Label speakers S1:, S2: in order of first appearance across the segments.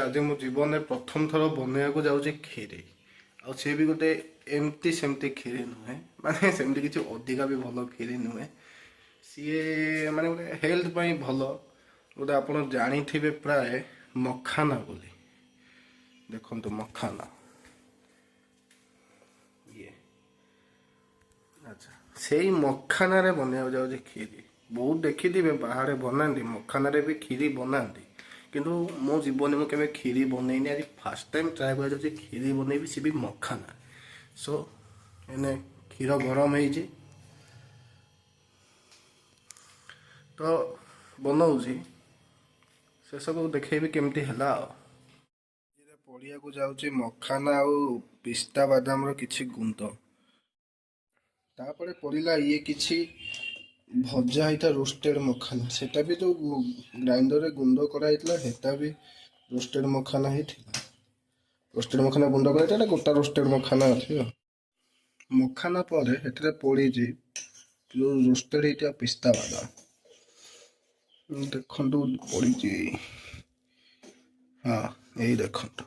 S1: आज मो जीवन में प्रथम थर बनवाक जाऊँगी खीरी आए भी गोटे एमती सेमती खीरी नुहे माने सेमती किसी अधिका भी भल खीरी नुहे सी माने गोटे हेल्थ भल गोटे आप जानी प्राय मखाना बोली देखो मखाना ये अच्छा से मखाना बनवाक जाऊँगी खीरी बहुत देखी बाहर बनाती मखाना भी खीरी बनाती किंतु मो जीवन में केवे खीरी बनईनी आज फास्ट टाइम ट्राए कर खीरी बनईबी सी भी मखाना सो एने क्षीर गरम हो तो बनाऊँगी से सब देखेबी केमती है पड़िया को जाऊँगी मखाना आउ पिस्ता बादाम किछि गुंद तापरे पड़िला ये किछि भजा होता रोस्टेड मखाना सेटा भी जो ग्राइंडर रे गुंड कराइला हेटा भी रोस्टेड मखाना ही थिला रोस्टेड मखाना गुंड कराइला गोटा रोस्टेड मखाना अछि मखाना पर हेतरे पड़ी जी जो रोस्टेड होता पिस्ता बादाम देखंतु पड़ी जी हाँ यही देखंतु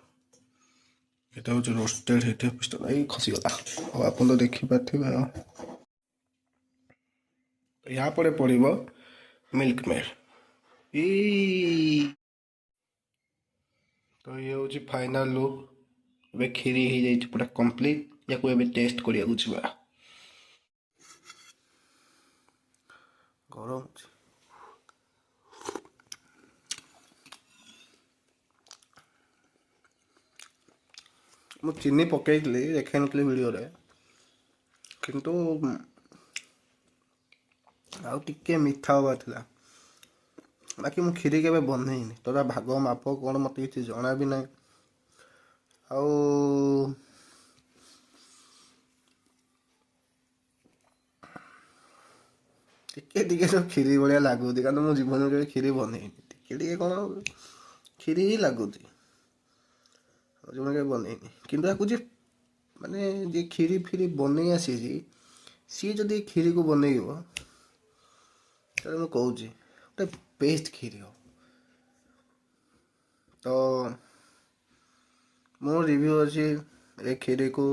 S1: एटा हो रोस्टेड होता पिस्ता यही खसी गला अब आप तो देखि पाथिबे यहाँ पर पड़ो मिल्क मेड तो ये हूँ फाइनल लुक ए खीरी हो जाए पूरा कंप्लीट या टेस्ट करिया गरम मु चीनी पकई देखा नी वीडियो रे किंतु आउ टिके मिठा हवा था बाकी मु खीरी के बनईनी तोरा भाग माप कौन मत किसी जना भी ना आउ टिके टिके सब खीरी भाया लगुच कारण मो जीवन में खीरी बनईनी टिके टिके कौन खीरी ही लगुच जीवन के बनईनी किंतु आपको माने जे खीरी फिरी बनई आसी सी जदि खीरी को बनईब तो मुझे गोटे बेस्ट खीरी हो तो मो रिव्यू अच्छी ए खीरी को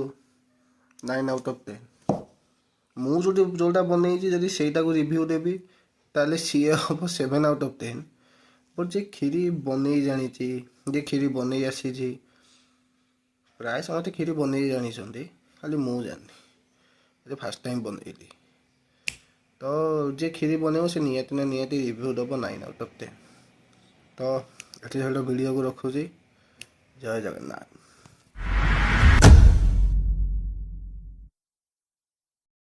S1: 9 आउट ऑफ 10 मुझे जोटा बनई जदि सेटा को रिव्यू देवी ताले सी हम 7 आउट ऑफ 10 बट जे खीरी बनई जानी जे खीरी बनई आसी प्राय समस्त खीरी बनई जानी खाली मु जानी फास्ट टाइम बनईली तो जे खीरी बने से नियति ना नियति रिव्यू दब 9 आउट ऑफ 10 तो ये वीडियो को रखुची जय जगन्नाथ।